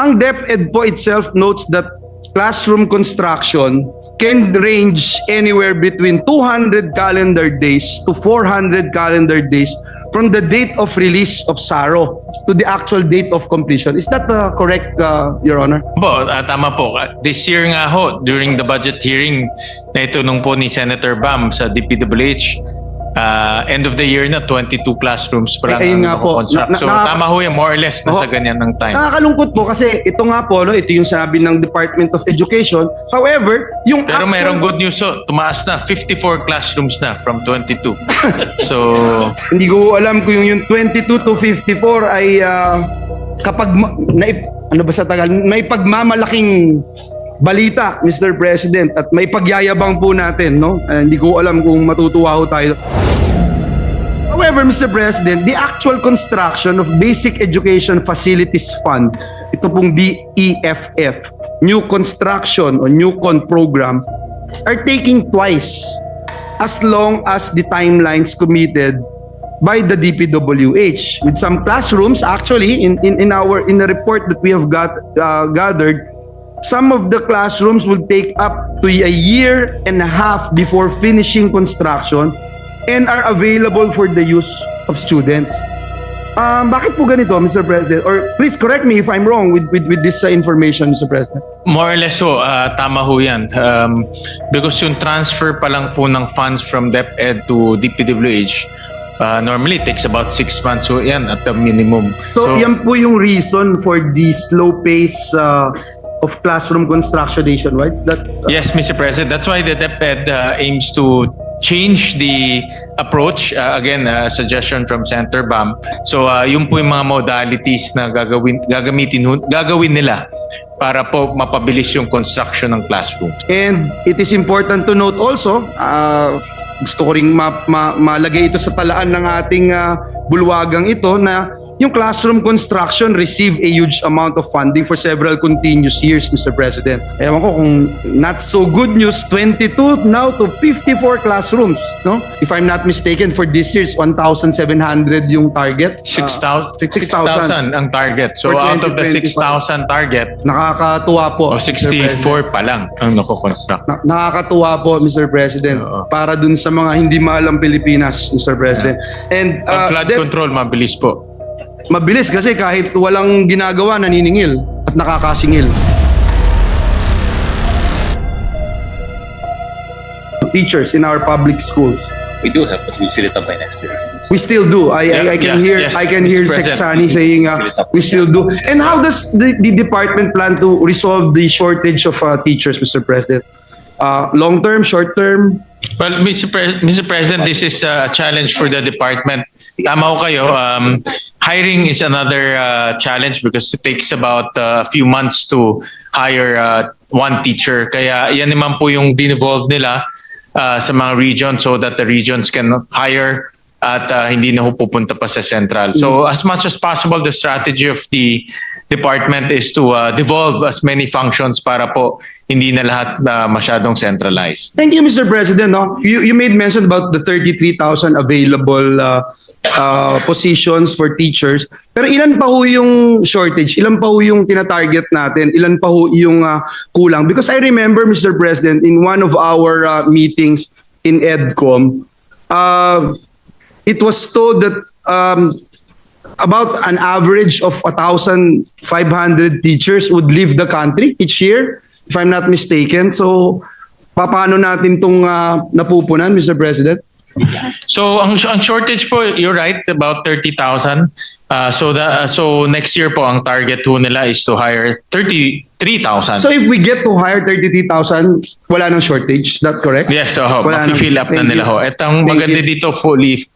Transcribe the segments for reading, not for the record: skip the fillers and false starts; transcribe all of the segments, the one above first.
Ang DepEd po itself notes that classroom construction can range anywhere between 200 calendar days to 400 calendar days from the date of release of SARO to the actual date of completion. Is that correct, Your Honor? Po, tama po. This year nga ho, during the budget hearing na itunong po ni Senator Bam sa DPWH, end of the year na 22 classrooms pa lang ang construct. So tama ho yan, more or less nasa ganyan ng time. Nakakalungkot po kasi ito nga po, no, ito yung sabi ng Department of Education. However, yung pero mayroong good news ho, tumaas na 54 classrooms na from 22. So hindi ko alam kung yung 22 to 54 ay kapag ano ba sa tagal, may pagmamalaking balita, Mr. President, at may pagyayabang po natin, no? Hindi ko alam kung matutuwa ho tayo. However, Mr. President, the actual construction of Basic Education Facilities Fund, ito pong BEFF, New Construction or New Con Program, are taking twice as long as the timelines committed by the DPWH. With some classrooms, actually, in the report that we have gathered, some of the classrooms will take up to a year and a half before finishing construction and are available for the use of students. Bakit po ganito, Mr. President? Or please correct me if I'm wrong with this information, Mr. President. More or less ho, tama ho yan. Because yung transfer pa lang po ng funds from DepEd to DPWH, normally it takes about 6 months so yan at the minimum. So yan po yung reason for the slow pace of classroom construction nationwide? Yes, Mr. President. That's why the DepEd aims to change the approach. Again, suggestion from Senator Bam. So, yung po yung mga modalities na gagawin nila para po mapabilis yung construction ng classroom. And it is important to note also, gusto ko ring malagay ito sa talaan ng ating bulwagang ito na yung classroom construction received a huge amount of funding for several continuous years, Mr. President. Ewan ko kung not so good news, 22 now to 54 classrooms, no? If I'm not mistaken, for this year's 1,700 yung target. 6,000 ang target. So out of the 6,000 target, nakakatuwa po. 64 pa lang ang nako-construct. Nakakatuwa po, Mr. President, para dun sa mga hindi maalam Pilipinas, Mr. President. And flood control, mabilis po. Mabilis kasi kahit walang ginagawa, naniningil at nakakasingil. Teachers in our public schools. We do have, but we'll fill it up by next year. We still do. I can hear Sec Sani saying we still do. And how does the department plan to resolve the shortage of teachers, Mr. President? Long term, short term? Well, Mr. President, this is a challenge for the department. Tama ho kayo. Hiring is another challenge because it takes about a few months to hire one teacher. Kaya yan naman po yung dinevolve nila sa mga regions so that the regions can hire at hindi na ho pupunta pa sa central. So as much as possible, the strategy of the department is to devolve as many functions para po hindi na lahat masyadong centralized. Thank you, Mr. President. No? You made mention about the 33,000 available positions for teachers. Pero ilan pa ho yung shortage? Ilan pa ho yung tinatarget natin? Ilan pa ho yung kulang? Because I remember, Mr. President, in one of our meetings in EDCOM, it was told that about an average of 1,500 teachers would leave the country each year, if I'm not mistaken. So, paano natin itong napupunan, Mr. President? So ang shortage po, you're right, about 30,000. So next year po ang target po nila is to hire 33,000. So if we get to hire 33,000, wala nang shortage, is that correct? Yes, mafi-fill up na nila ho. At ang maganda dito, fully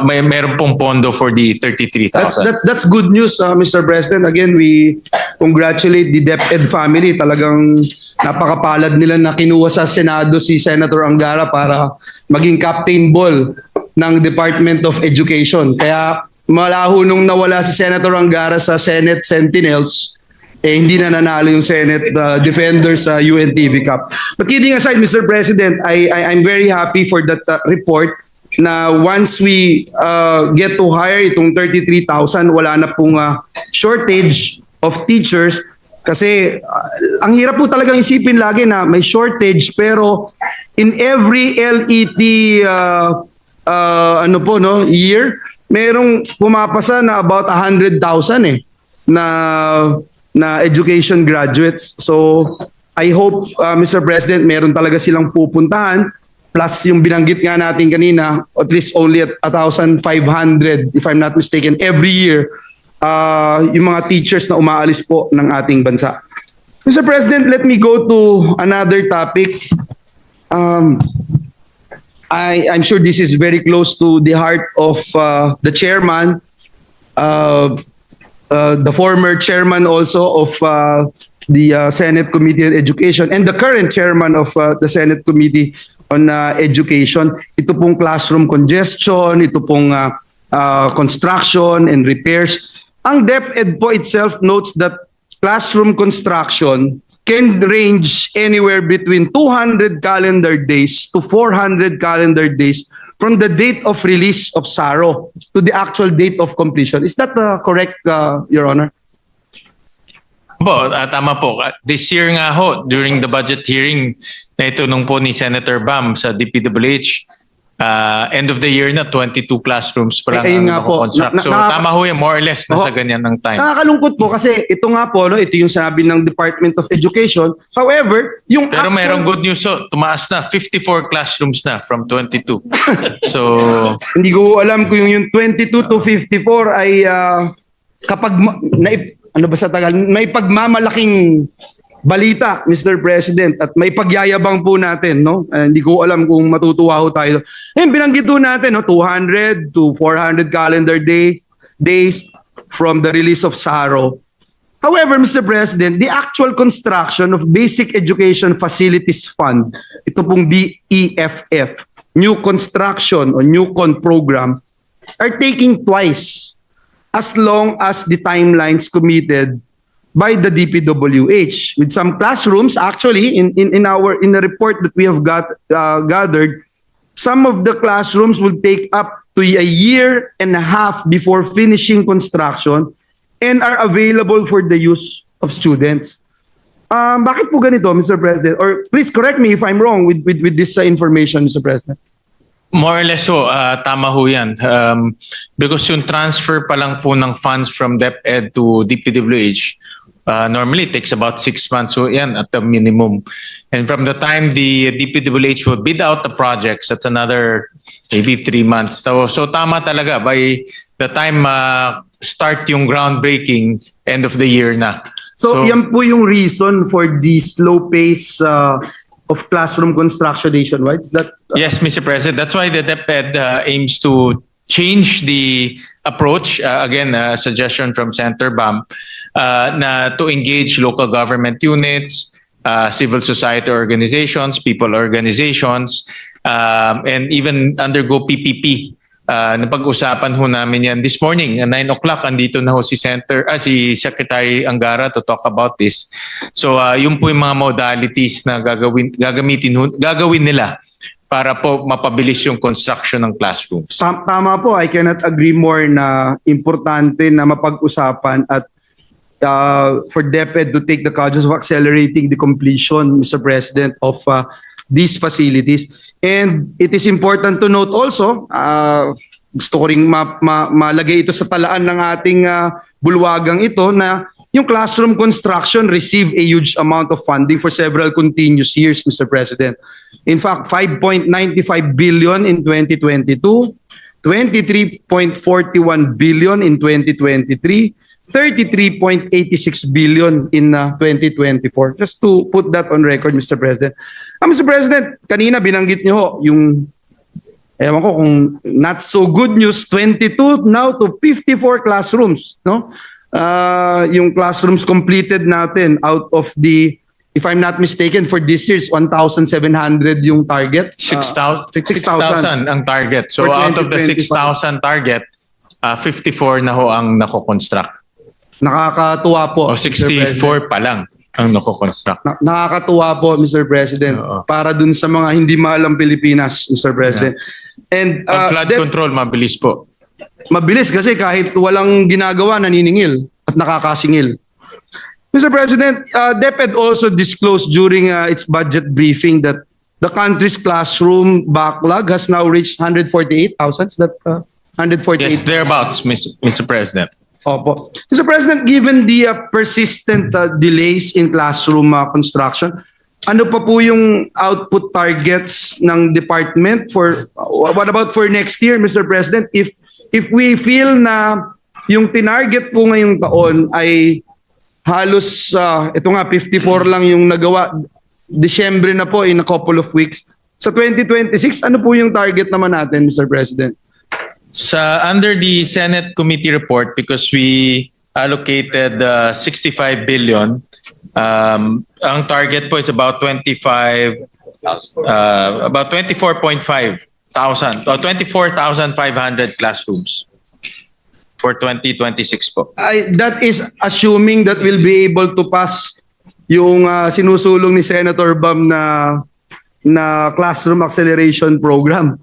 meron pong pondo for the 33,000. That's good news, Mr. President. Again, we congratulate the DepEd family. Talagang napakapalad nila na kinuha sa Senado si Senator Angara para maging captain ball ng Department of Education. Kaya malaho nung nawala si Senator Angara sa Senate Sentinels, hindi na nanalo yung Senate Defenders sa UNTV Cup. But kidding aside, Mr. President, I'm very happy for that report na once we get to hire itong 33,000, wala na pong shortage of teachers. Kasi ang hirap po talagang isipin lagi na may shortage pero in every LET year, merong pumapasa na about 100,000 na education graduates. So I hope Mr. President, meron talaga silang pupuntahan plus yung binanggit nga natin kanina, at least only at 1,500 if I'm not mistaken every year. Yung mga teachers na umaalis po ng ating bansa. Mr. President, let me go to another topic. I'm sure this is very close to the heart of the chairman, the former chairman also of the Senate Committee on Education and the current chairman of the Senate Committee on Education. Ito pong classroom congestion, ito pong construction and repairs. Ang DepEd po itself notes that classroom construction can range anywhere between 200 calendar days to 400 calendar days from the date of release of SARO to the actual date of completion. Is that correct, Your Honor? Po, tama po. This year nga ho, during the budget hearing na itunong po ni Senator Bam sa DPWH, end of the year na 22 classrooms pa lang ang construct. So tama ho yan, more or less nasa ganyan ng time. Nakakalungkot po kasi ito nga po, ito yung sabi ng Department of Education. However, yung pero mayroong good news ho, tumaas na 54 classrooms na from 22. So hindi ko alam kung yung 22 to 54 ay kapag may pagmamalaking balita, Mr. President, at may pagyayabang po natin, no? Hindi ko alam kung matutuwa ho tayo. Binanggit po natin, no? 200 to 400 calendar days from the release of SARO. However, Mr. President, the actual construction of Basic Education Facilities Fund, ito pong BEFF, New Construction or New Con Program, are taking twice as long as the timelines committed by the DPWH. With some classrooms, actually, in the report that we have gathered, some of the classrooms will take up to a year and a half before finishing construction and are available for the use of students. Bakit po ganito, Mr. President? Or please correct me if I'm wrong with this information, Mr. President. More or less so, tama ho yan. Because yung transfer pa lang po ng funds from DepEd to DPWH, normally it takes about 6 months, so yan at the minimum. And from the time the DPWH will bid out the projects, that's another maybe 3 months. So tama talaga, by the time start yung groundbreaking, end of the year na. So yan po yung reason for the slow pace of classroom construction nationwide? Is that yes, Mr. President. That's why the DepEd aims to change the approach. Again, a suggestion from Senator Bam na to engage local government units, civil society organizations, people organizations, and even undergo PPP. Napag-usapan ho namin yan this morning at 9 o'clock. Andito na ho si Secretary Angara to talk about this. So yun po yung mga modalities na gagawin nila para po mapabilis yung construction ng classrooms. Tama po, I cannot agree more na importante na mapag-usapan at for DepEd to take the causes of accelerating the completion, Mr. President, of these facilities. And it is important to note also, gusto ko ring malagay ito sa talaan ng ating bulwagang ito na yung classroom construction received a huge amount of funding for several continuous years, Mr. President. In fact, 5.95 billion in 2022, 23.41 billion in 2023, 33.86 billion in 2024. Just to put that on record, Mr. President. Mr. President, kanina binanggit niyo ho yung, ewan ko kung not so good news, 22 now to 54 classrooms, no? Yung classrooms completed natin out of the, if I'm not mistaken, for this year's 1,700 yung target. 6,000 ang target. So out of the 6,000 target, 54 na ho ang nako-construct. Nakakatuwa po. O 64 pa lang ang nako-construct. Nakakatuwa po, Mr. President. Para dun sa mga hindi maalam Pilipinas, Mr. President. Yeah. And flood control, mabilis po. Mabilis kasi kahit walang ginagawa, naniningil at nakakasingil. Mr. President, DepEd also disclosed during its budget briefing that the country's classroom backlog has now reached 148,000. Is that 148? Yes, thereabouts, Mr. President. Opo. Mr. President, given the persistent delays in classroom construction, ano pa po yung output targets ng department for what about for next year, Mr. President? If we feel na yung tinarget po ngayong taon ay halos ito nga 54 lang yung nagawa, Disyembre na po in a couple of weeks. Sa 2026, ano po yung target naman natin, Mr. President? Under the Senate committee report, because we allocated 65 billion, ang target po is about 24.5 thousand or 24,500 classrooms for 2026 po. That is assuming that we'll be able to pass yung sinusulong ni Senator Bam na classroom acceleration program.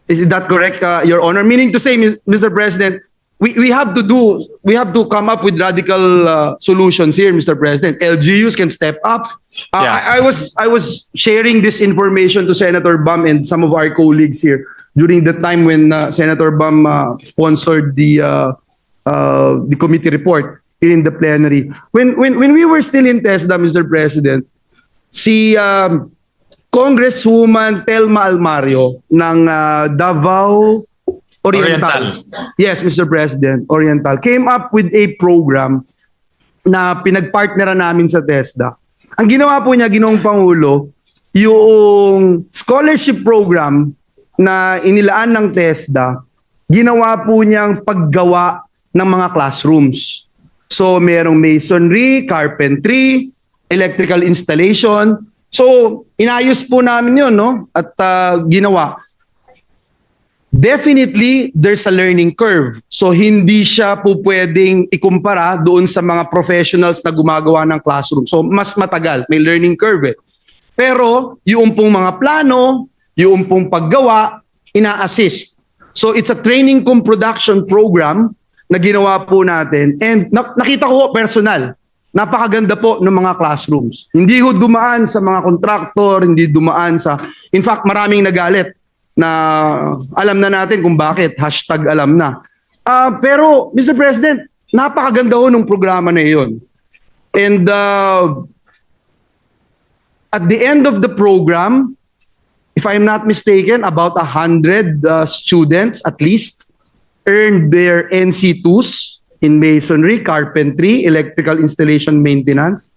Is that correct, Your Honor? Meaning to say, Mr. President, we have to come up with radical solutions here, Mr. President. LGUs can step up. Yeah. I was sharing this information to Senator Bam and some of our colleagues here during the time when Senator Bam sponsored the committee report here in the plenary. When we were still in TESDA, Mr. President, si Congresswoman Telma Almario ng Davao Oriental. Yes, Mr. President, Oriental came up with a program na pinagpartneran namin sa TESDA. Ang ginawa po niya, Ginoong Pangulo, yung scholarship program na inilaan ng TESDA, ginawa po niyang paggawa ng mga classrooms. So merong masonry, carpentry, electrical installation. So inayos po namin yun, no? At ginawa. Definitely, there's a learning curve. So hindi siya po pwedeng ikumpara doon sa mga professionals na gumagawa ng classroom. So mas matagal, may learning curve. Pero yung pong mga plano, yung pong paggawa, ina-assist. So it's a training cum production program na ginawa po natin. And nakita ko personal, napakaganda po ng mga classrooms. Hindi ho dumaan sa mga kontraktor, hindi dumaan sa... In fact, maraming nagalit na alam na natin kung bakit. #alam na. Pero, Mr. President, napakaganda ho ng programa na iyon. And at the end of the program, if I'm not mistaken, about 100 students at least earned their NC2s in masonry, carpentry, electrical installation maintenance.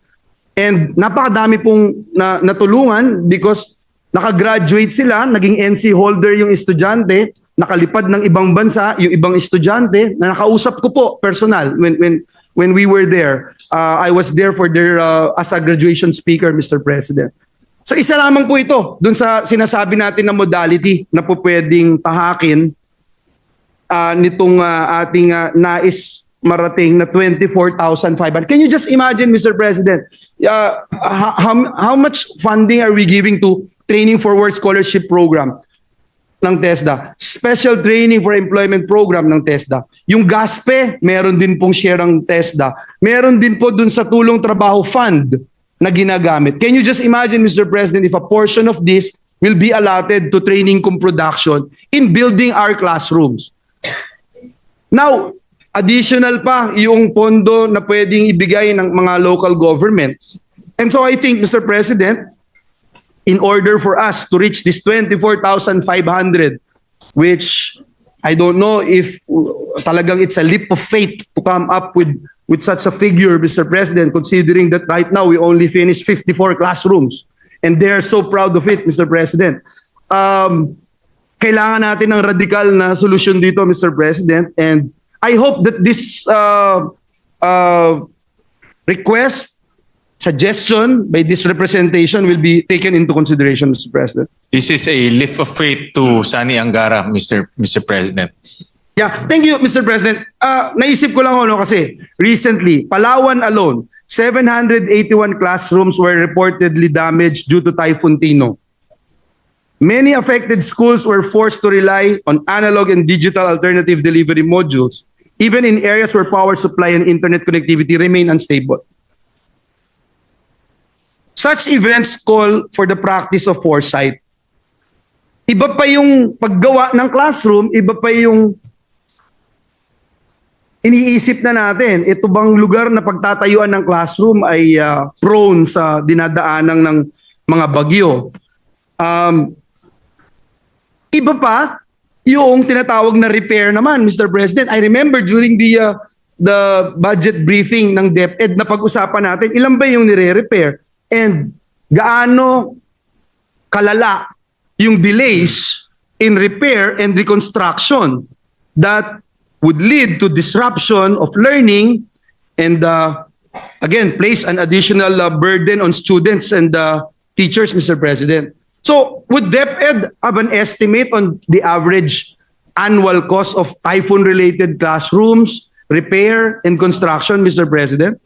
And napakadami pong natulungan because nakagraduate sila, naging NC holder yung estudyante, nakalipad ng ibang bansa yung ibang estudyante na nakausap ko po personal when we were there. I was there for their as a graduation speaker, Mr. President. So isa lamang po ito dun sa sinasabi natin na modality na po pwedeng tahakin nitong ating nais marating na 24,500. Can you just imagine, Mr. President, how much funding are we giving to Training for Work Scholarship Program ng TESDA? Special Training for Employment Program ng TESDA. Yung GASPE, meron din pong share ng TESDA. Meron din po dun sa Tulong Trabaho Fund na ginagamit. Can you just imagine, Mr. President, if a portion of this will be allotted to training cum production in building our classrooms? Now, additional pa yung pondo na pwedeng ibigay ng mga local governments. And so I think, Mr. President, in order for us to reach this 24,500, which I don't know if talagang it's a leap of faith to come up with such a figure, Mr. President, considering that right now we only finished 54 classrooms. And they're so proud of it, Mr. President. Kailangan natin ng radical na solusyon dito, Mr. President. And I hope that this request, suggestion by this representation will be taken into consideration, Mr. President. This is a lift of faith to Sani Angara, Mr. President. Yeah, thank you, Mr. President. Naisip ko lang kasi recently, Palawan alone, 781 classrooms were reportedly damaged due to Typhoon Tino. Many affected schools were forced to rely on analog and digital alternative delivery modules even in areas where power supply and internet connectivity remain unstable. Such events call for the practice of foresight. Iba pa yung paggawa ng classroom, iba pa yung iniisip na natin. Ito bang lugar na pagtatayuan ng classroom ay prone sa dinadaanan ng mga bagyo? Iba pa yung tinatawag na repair naman, Mr. President. I remember during the budget briefing ng DepEd na pag-usapan natin, ilan ba yung nire-repair? And gaano kalala yung delays in repair and reconstruction that would lead to disruption of learning and again place an additional burden on students and teachers, Mr. President. So would DepEd have an estimate on the average annual cost of typhoon-related classrooms, repair, and construction, Mr. President?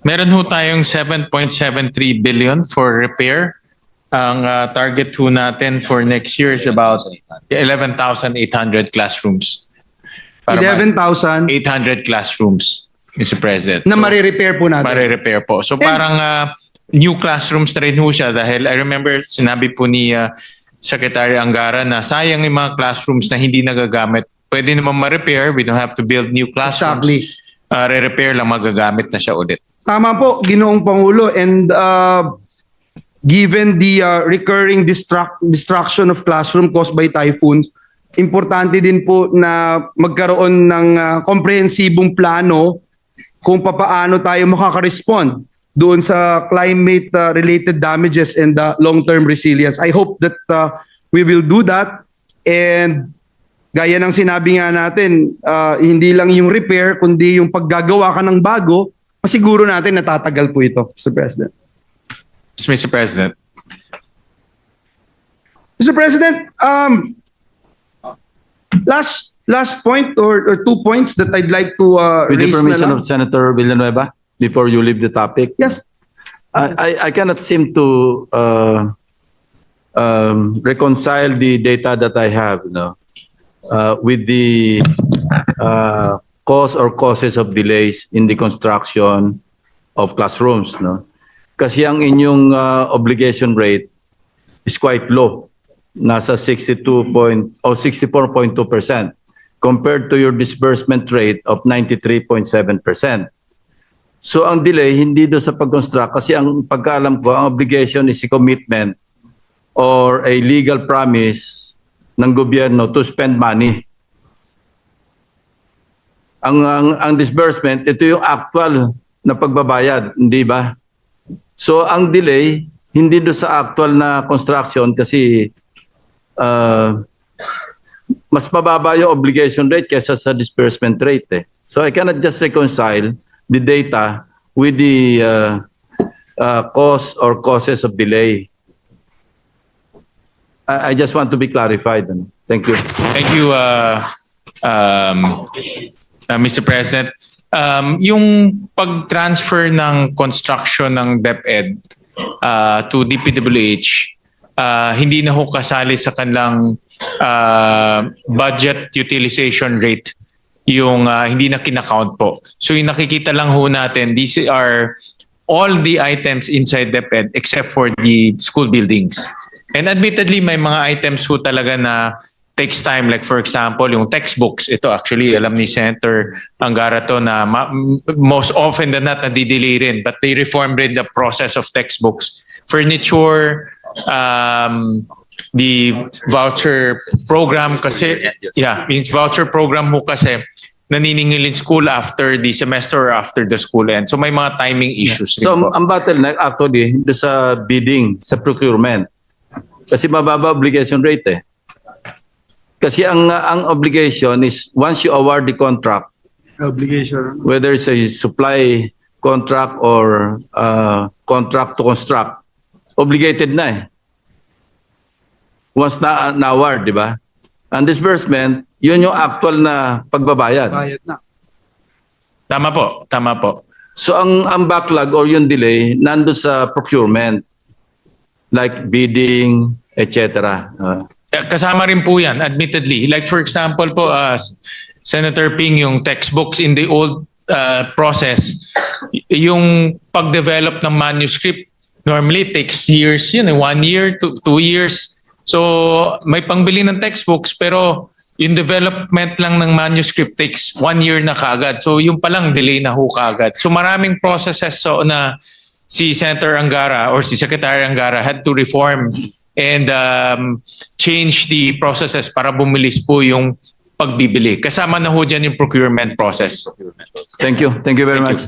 Meron ho tayong 7.73 billion for repair. Ang target ho natin for next year is about 11,800 classrooms. 11,000 800 classrooms, Mr. President. na marirepair po natin. Marirepair po. So parang new classrooms na rin ho siya dahil I remember sinabi po ni Secretary Angara na sayang yung mga classrooms na hindi nagagamit. Pwede naman ma-repair. We don't have to build new classrooms. Exactly. Re-repair lang, magagamit na siya ulit. Tama po, Ginoong Pangulo. And given the recurring destruction of classroom caused by typhoons, importante din po na magkaroon ng komprehensibong plano kung papaano tayo makaka-respond doon sa climate-related damages and long-term resilience. I hope that we will do that. And gaya ng sinabi nga natin, hindi lang yung repair, kundi yung paggagawa ka ng bago, masiguro natin natatagal po ito, Mr. President. Mr. President. Mr. President, last point or 2 points that I'd like to With the raise permission na lang. of Senator Villanueva, before you leave the topic, Yes. I cannot seem to reconcile the data that I have, with the cause or causes of delays in the construction of classrooms, Kasi ang inyong obligation rate is quite low, nasa 64.2% compared to your disbursement rate of 93.7%. So ang delay hindi do sa pag-construct kasi ang pagkaalam ko ang obligation is a commitment or a legal promise ng gobyerno to spend money. Ang disbursement, ito yung actual na pagbabayad, hindi ba? So ang delay hindi do sa actual na construction kasi mas mababa yung obligation rate kaysa sa disbursement rate. So I cannot just reconcile the data with the cause or causes of delay. I just want to be clarified. Thank you. Thank you, Mr. President. Yung pag-transfer ng construction ng DepEd to DPWH, hindi na ho kasali sa kanilang budget utilization rate yung hindi na kinakount po. So yung nakikita lang ho natin, these are all the items inside DepEd except for the school buildings. And admittedly, may mga items ho talaga na takes time. Like for example, yung textbooks. Ito actually, alam ni Senator Angara to na most often than not, nadidelay rin. But they reformed rin the process of textbooks. Furniture, the voucher program kasi, yung voucher program ho kasi, naniningilin school after the semester or after the school end. So may mga timing issues. So ang bottleneck actually do sa bidding, sa procurement. Kasi mababa obligation rate. Kasi ang obligation is once you award the contract, Obligation. whether it's a supply contract or contract to construct, obligated na Once na-award, di ba? Ang disbursement, yun yung actual na pagbabayad. Bayad na. Tama po, tama po. So ang backlog or yung delay nando sa procurement like bidding, etc. Kasama rin po yan, admittedly. Like for example po, Senator Ping, yung textbooks in the old process, yung pag-develop ng manuscript, normally takes years, 1 year to 2 years. So may pangbili ng textbooks, pero yung development lang ng manuscript takes 1 year na kagad. So yung palang delay na ho kagad. So maraming processes so na si Senator Angara or si Secretary Angara had to reform and change the processes para bumilis po yung pagbibili. Kasama na ho dyan yung procurement process. Thank you. Thank you very much.